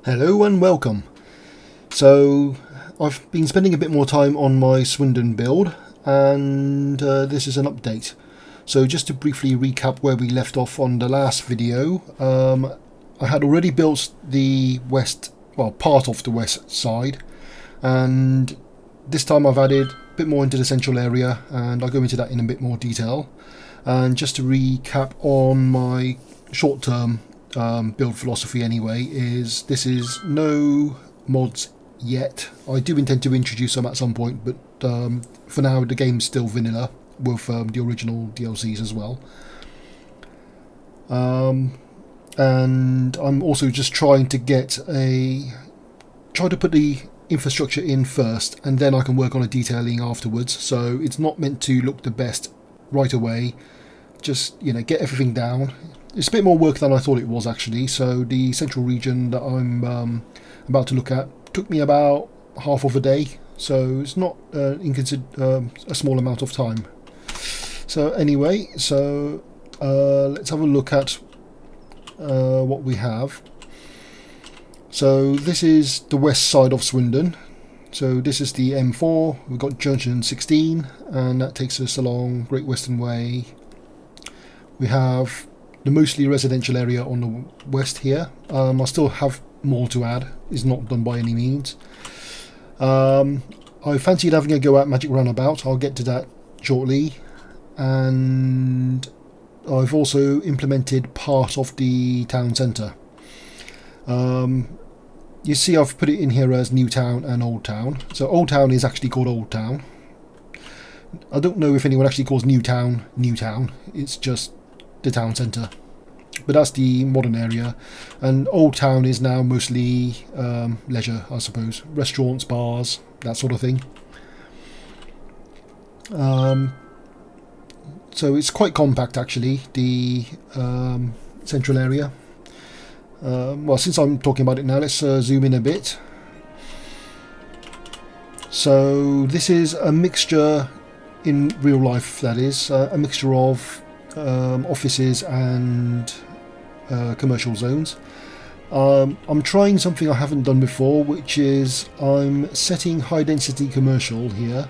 Hello and welcome. So I've been spending a bit more time on my Swindon build, and this is an update. So just to briefly recap where we left off on the last video, I had already built the west, well, part of the west side, and this time I've added a bit more into the central area, and I'll go into that in a bit more detail. And just to recap on my short-term build philosophy anyway, is this is no mods yet. I do intend to introduce some at some point, but for now the game's still vanilla with the original DLCs as well. And I'm also just trying to try to put the infrastructure in first, and then I can work on a detailing afterwards. So it's not meant to look the best right away. Just, get everything down. It's a bit more work than I thought it was, actually. So the central region that I'm about to look at took me about half of a day, so it's not a small amount of time. So anyway, let's have a look at what we have. So this is the west side of Swindon. So this is the M4. We've got junction 16, and that takes us along Great Western Way. We have the mostly residential area on the west here. I still have more to add. It's not done by any means. I fancied having a go at Magic Roundabout. I'll get to that shortly. And I've also implemented part of the town centre. You see I've put it in here as New Town and Old Town. So Old Town is actually called Old Town. I don't know if anyone actually calls New Town New Town. It's just the town centre, but that's the modern area, and Old Town is now mostly leisure, I suppose, restaurants, bars, that sort of thing. So it's quite compact, actually, the central area. Well, since I'm talking about it now, let's zoom in a bit. So this is a mixture, in real life that is, a mixture of offices and commercial zones. I'm trying something I haven't done before, which is I'm setting high density commercial here,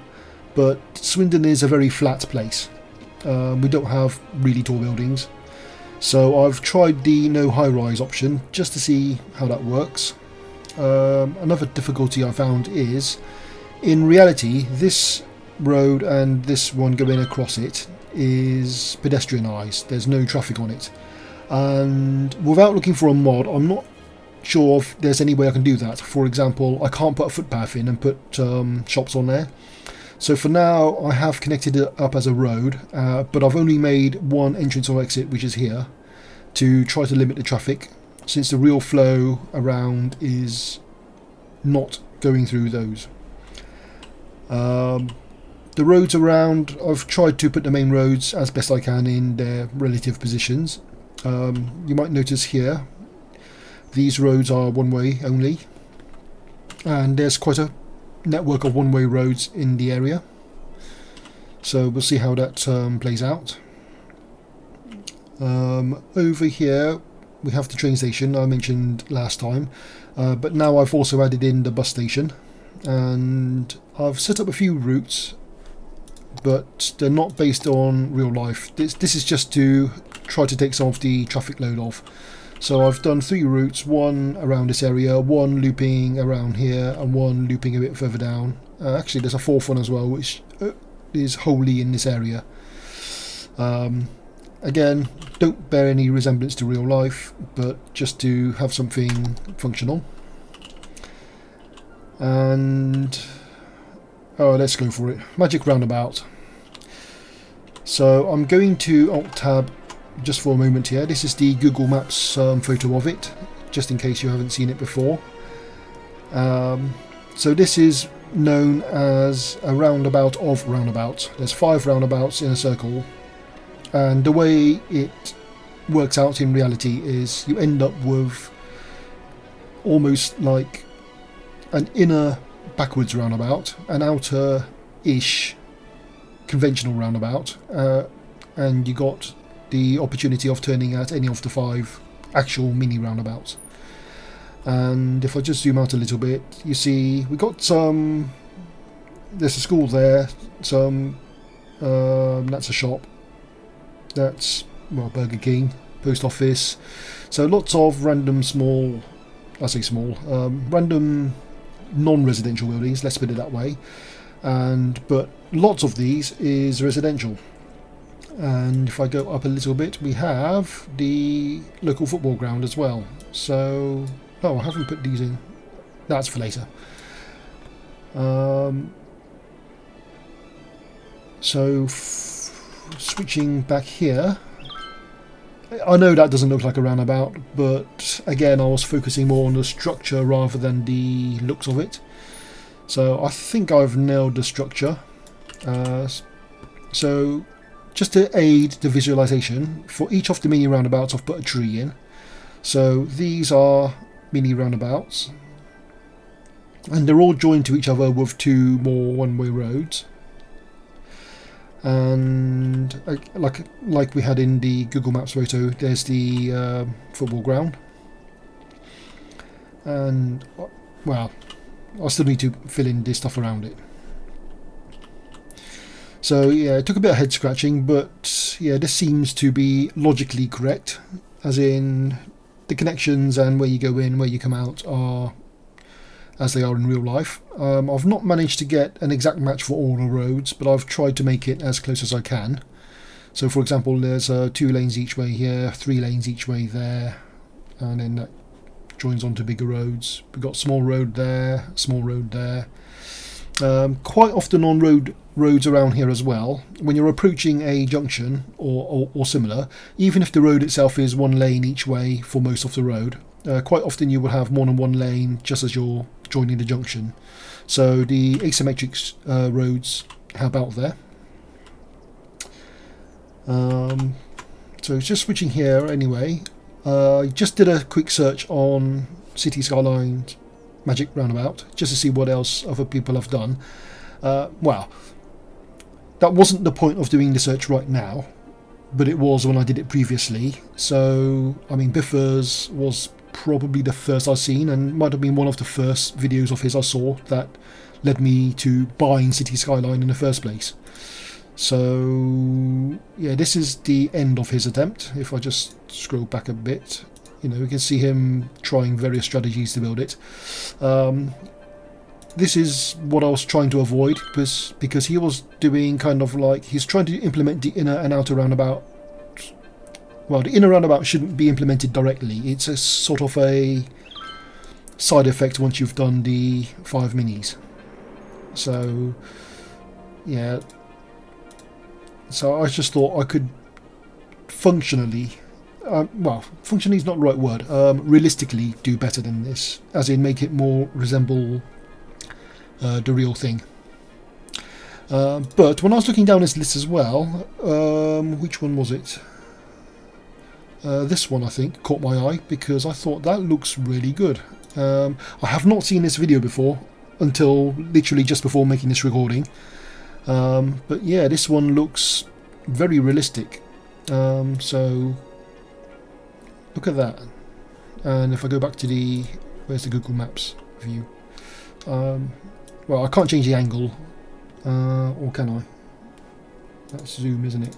but Swindon is a very flat place. We don't have really tall buildings, so I've tried the no high rise option just to see how that works. Another difficulty I found is, in reality, this road and this one going across it is pedestrianised. There's no traffic on it, and without looking for a mod, I'm not sure if there's any way I can do that. For example, I can't put a footpath in and put shops on there. So for now I have connected it up as a road, but I've only made one entrance or exit, which is here, to try to limit the traffic, since the real flow around is not going through those. The roads around, I've tried to put the main roads as best I can in their relative positions. You might notice here, these roads are one way only, and there's quite a network of one-way roads in the area. So we'll see how that plays out. Over here we have the train station I mentioned last time, but now I've also added in the bus station, and I've set up a few routes, but they're not based on real life. This is just to try to take some of the traffic load off. So I've done 3 routes, one around this area, one looping around here, and one looping a bit further down. Actually, there's a 4th one as well, which is wholly in this area. Again, don't bear any resemblance to real life, but just to have something functional. And let's go for it. Magic Roundabout. So I'm going to Alt Tab just for a moment here. This is the Google Maps photo of it, just in case you haven't seen it before. So this is known as a roundabout of roundabouts. There's 5 roundabouts in a circle, and the way it works out in reality is you end up with almost like an inner backwards roundabout, an outer-ish conventional roundabout, and you got the opportunity of turning at any of the 5 actual mini roundabouts. And if I just zoom out a little bit, you see we got some. There's a school there. That's a shop. That's, well, Burger King, post office. So lots of random small, I say small, random non-residential buildings. Let's put it that way. But lots of these is residential. And if I go up a little bit, we have the local football ground as well. So, oh, I haven't put these in. That's for later. Switching back here, I know that doesn't look like a roundabout, but again I was focusing more on the structure rather than the looks of it. So I think I've nailed the structure. So just to aid the visualization, for each of the mini roundabouts I've put a tree in. So these are mini roundabouts, and they're all joined to each other with two more one-way roads. And like we had in the Google Maps photo, there's the football ground. And, well, I still need to fill in this stuff around it. So yeah, it took a bit of head scratching, but yeah, this seems to be logically correct, as in the connections and where you go in, where you come out are as they are in real life. I've not managed to get an exact match for all the roads, but I've tried to make it as close as I can. So for example, there's 2 lanes each way here, 3 lanes each way there, and then that joins onto bigger roads. We've got small road there, small road there. Quite often on roads around here as well, when you're approaching a junction or similar, even if the road itself is 1 lane each way for most of the road, quite often you will have more than 1 lane just as you're joining the junction. So the asymmetric roads help out there. So it's just switching here anyway. I just did a quick search on Cities Skylines Magic Roundabout just to see what else other people have done. Well, that wasn't the point of doing the search right now, but it was when I did it previously. So I mean, Biffers was probably the first I've seen, and might have been one of the first videos of his I saw that led me to buying Cities Skyline in the first place. So yeah, this is the end of his attempt. If I just scroll back a bit, you know, we can see him trying various strategies to build it. This is what I was trying to avoid, because he was doing kind of like, he's trying to implement the inner and outer roundabout. Well, the inner roundabout shouldn't be implemented directly. It's a sort of a side effect once you've done the 5 minis. So yeah, so I just thought I could functionally, well, functionally is not the right word, realistically do better than this, as in make it more resemble the real thing. But when I was looking down this list as well, which one was it? This one, I think, caught my eye because I thought that looks really good. I have not seen this video before until literally just before making this recording. But yeah, this one looks very realistic. So look at that. And if I go back to the, where's the Google Maps view? Well, I can't change the angle, or can I? That's zoom, isn't it?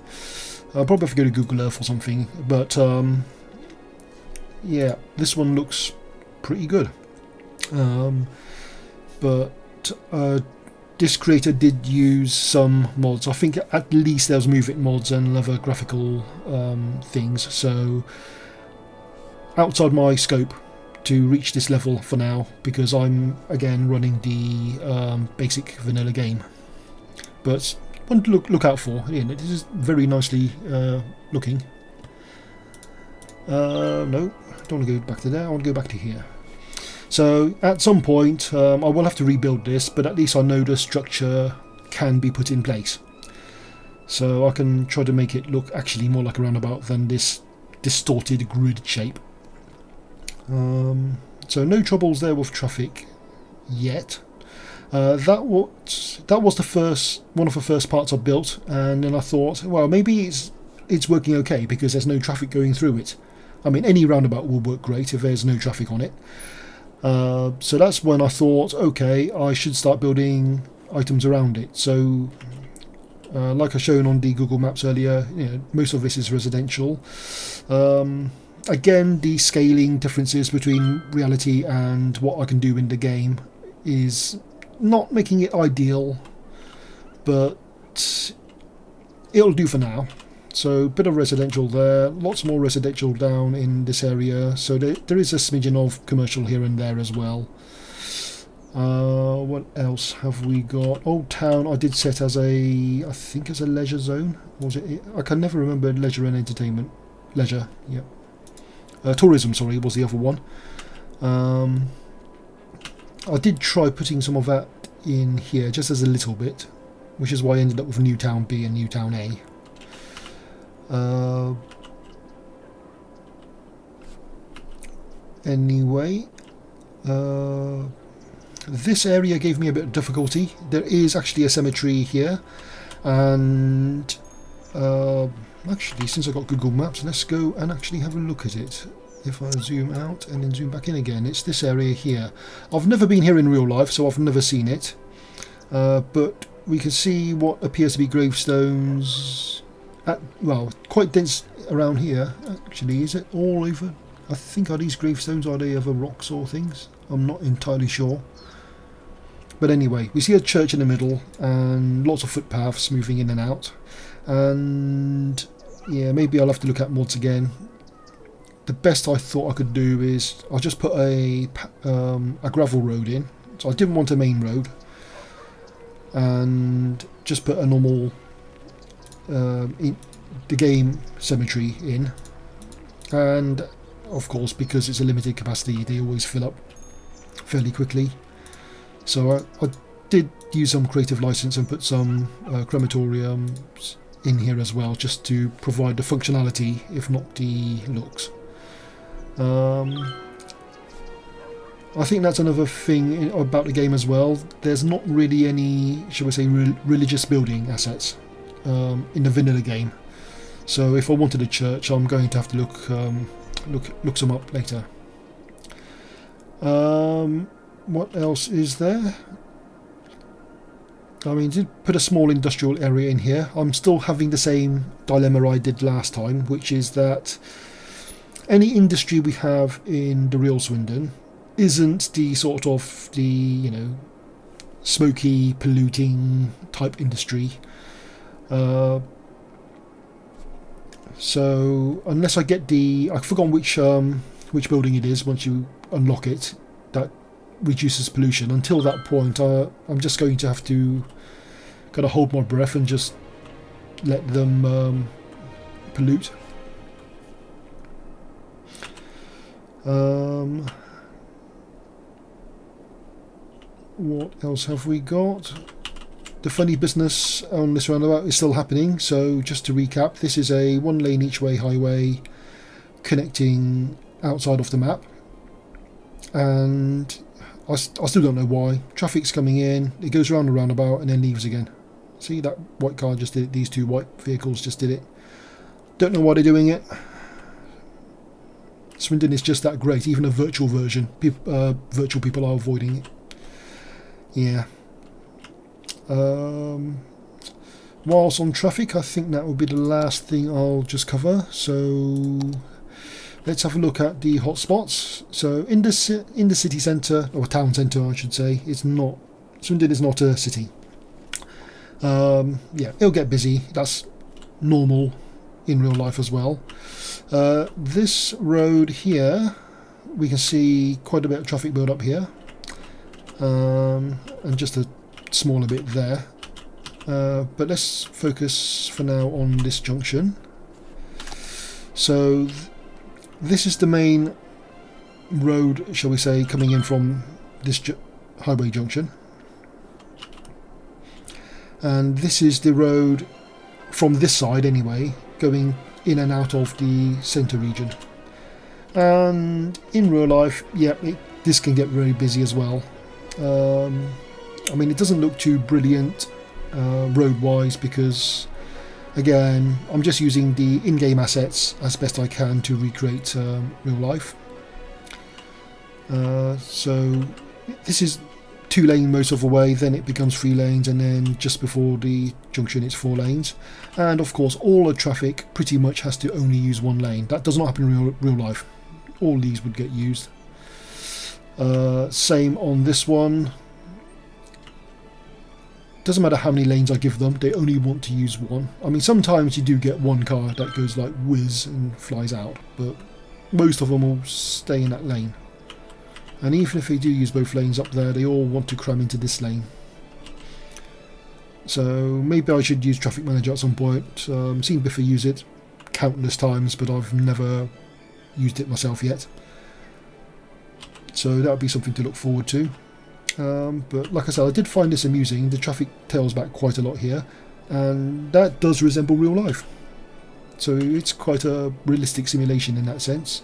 I'll probably have to go to Google Earth or something, but yeah, this one looks pretty good. But this creator did use some mods. I think at least there was Move It mods and other graphical things, so outside my scope to reach this level for now, because I'm again running the basic vanilla game. But one to look out for. Yeah, this is very nicely looking. No, I don't want to go back to there. I want to go back to here. So at some point I will have to rebuild this, but at least I know the structure can be put in place. So I can try to make it look actually more like a roundabout than this distorted grid shape. So no troubles there with traffic yet. That was the one of the first parts I built, and then I thought, well, maybe it's working okay because there's no traffic going through it. I mean, any roundabout will work great if there's no traffic on it. So that's when I thought, okay, I should start building items around it. So like I shown on the Google Maps earlier, most of this is residential. Again, the scaling differences between reality and what I can do in the game is not making it ideal, but it'll do for now. So a bit of residential there, lots more residential down in this area, so there is a smidgen of commercial here and there as well. What else have we got? Old Town I did set as I think as a leisure zone. Was it? I can never remember. Leisure and entertainment. Leisure, yeah. Tourism, sorry, was the other one. I did try putting some of that in here, just as a little bit, which is why I ended up with Newtown B and Newtown A. Anyway, this area gave me a bit of difficulty. There is actually a cemetery here, and actually, since I got Google Maps, let's go and actually have a look at it. If I zoom out and then zoom back in again, it's this area here. I've never been here in real life, so I've never seen it, but we can see what appears to be gravestones. Well, quite dense around here. Actually, is it all over? I think are these gravestones, are they other rocks or things? I'm not entirely sure. But anyway, we see a church in the middle and lots of footpaths moving in and out. And yeah, maybe I'll have to look at mods again. The best I thought I could do is I'll just put a gravel road in. So I didn't want a main road, and just put a normal in the game cemetery in. And of course, because it's a limited capacity, they always fill up fairly quickly. So I did use some creative license and put some crematoriums in here as well, just to provide the functionality, if not the looks. I think that's another thing about the game as well. There's not really any, shall we say, religious building assets in the vanilla game. So if I wanted a church, I'm going to have to look some up later. What else is there? I mean, did put a small industrial area in here. I'm still having the same dilemma I did last time, which is that any industry we have in the real Swindon isn't the sort of smoky, polluting type industry. So unless I get I've forgotten which building it is. Once you unlock it, that reduces pollution. Until that point, I'm just going to have to kind of hold my breath and just let them pollute. What else have we got? The funny business on this roundabout is still happening. So just to recap, this is a 1 lane each way highway connecting outside of the map, and I still don't know why. Traffic's coming in, it goes around the roundabout and then leaves again. See, that white car just did it, these two white vehicles just did it. Don't know why they're doing it. Swindon is just that great, even a virtual version. Virtual people are avoiding it. Yeah. Whilst on traffic, I think that will be the last thing I'll just cover. So let's have a look at the hotspots. So in the city centre, or town centre I should say, Swindon is not a city. Yeah, it'll get busy. That's normal in real life as well. This road here, we can see quite a bit of traffic build up here, and just a smaller bit there. But let's focus for now on this junction. So this is the main road, shall we say, coming in from this highway junction, and this is the road from this side anyway, going in and out of the centre region. And in real life, yeah, this can get very busy as well. I mean, it doesn't look too brilliant road-wise because, again, I'm just using the in-game assets as best I can to recreate real life. So this is 2-lane most of the way, then it becomes 3 lanes, and then just before the junction it's 4 lanes. And of course all the traffic pretty much has to only use 1 lane. That does not happen in real life. All these would get used. Same on this one. Doesn't matter how many lanes I give them, they only want to use 1. I mean, sometimes you do get one car that goes like whiz and flies out, but most of them will stay in that lane. And even if they do use both lanes up there, they all want to cram into this lane. So maybe I should use Traffic Manager at some point. Seen Biffa use it countless times, but I've never used it myself yet. So that would be something to look forward to. But like I said, I did find this amusing. The traffic tails back quite a lot here, and that does resemble real life. So it's quite a realistic simulation in that sense.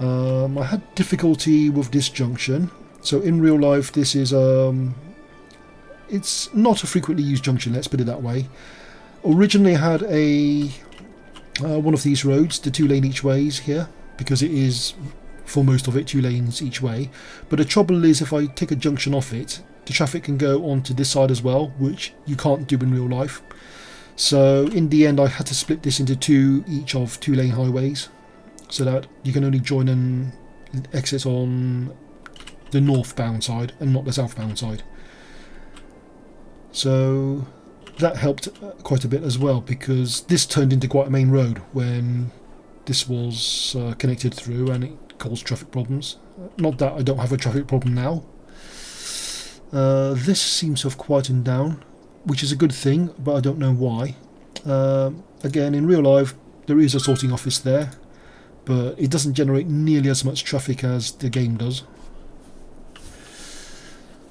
I had difficulty with this junction. So in real life, this is it's not a frequently used junction, let's put it that way. Originally I had a one of these roads, the 2-lane each ways here, because it is, for most of it, 2 lanes each way. But the trouble is, if I take a junction off it, the traffic can go onto this side as well, which you can't do in real life. So in the end I had to split this into 2 each of 2-lane highways, so that you can only join and exit on the northbound side and not the southbound side. So that helped quite a bit as well, because this turned into quite a main road when this was connected through, and it caused traffic problems. Not that I don't have a traffic problem now. This seems to have quietened down, which is a good thing, but I don't know why. Again, in real life there is a sorting office there, but it doesn't generate nearly as much traffic as the game does.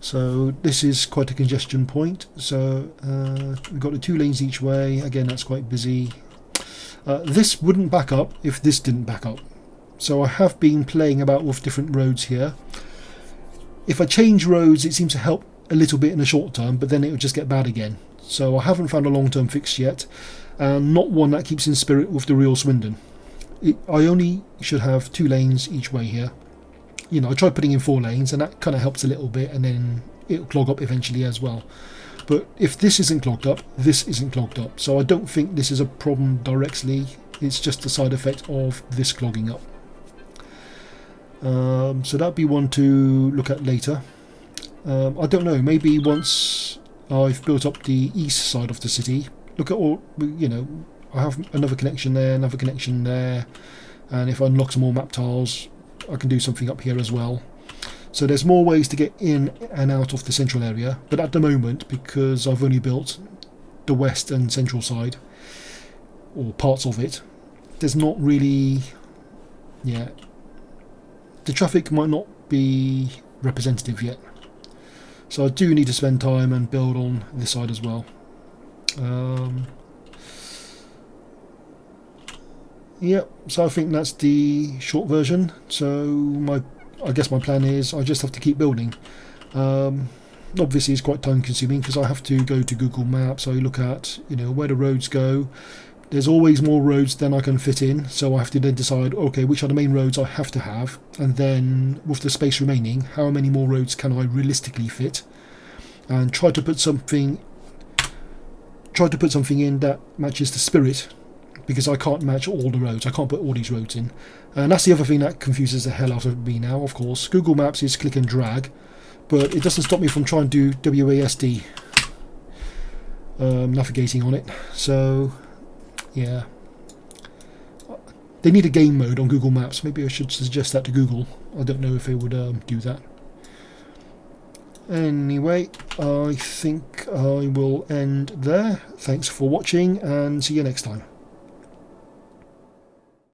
So this is quite a congestion point. So we've got the 2 lanes each way. Again, that's quite busy. This wouldn't back up if this didn't back up. So I have been playing about with different roads here. If I change roads, it seems to help a little bit in the short term, but then it would just get bad again. So I haven't found a long-term fix yet, and not one that keeps in spirit with the real Swindon. I only should have 2 lanes each way here. You know, I tried putting in 4 lanes, and that kind of helps a little bit, and then it'll clog up eventually as well. But if this isn't clogged up, this isn't clogged up. So I don't think this is a problem directly. It's just a side effect of this clogging up. So that'd be one to look at later. I don't know, maybe once I've built up the east side of the city, look at all, you know, I have another connection there, another connection there, and if I unlock some more map tiles, I can do something up here as well. So there's more ways to get in and out of the central area, but at the moment, because I've only built the west and central side, or parts of it, there's not really, yeah, the traffic might not be representative yet. So I do need to spend time and build on this side as well. Yep, so I think that's the short version. So I guess my plan is I just have to keep building. Obviously it's quite time consuming because I have to go to Google Maps. I look at, you know, where the roads go. There's always more roads than I can fit in, so I have to then decide, okay, which are the main roads I have to have, and then with the space remaining, how many more roads can I realistically fit, and try to put something in that matches the spirit, because I can't match all the roads. I can't put all these roads in, and that's the other thing that confuses the hell out of me now. Of course, Google Maps is click and drag, but it doesn't stop me from trying to do WASD navigating on it. So yeah, they need a game mode on Google Maps. Maybe I should suggest that to Google. I don't know if they would do that. Anyway, I think I will end there. Thanks for watching, and see you next time.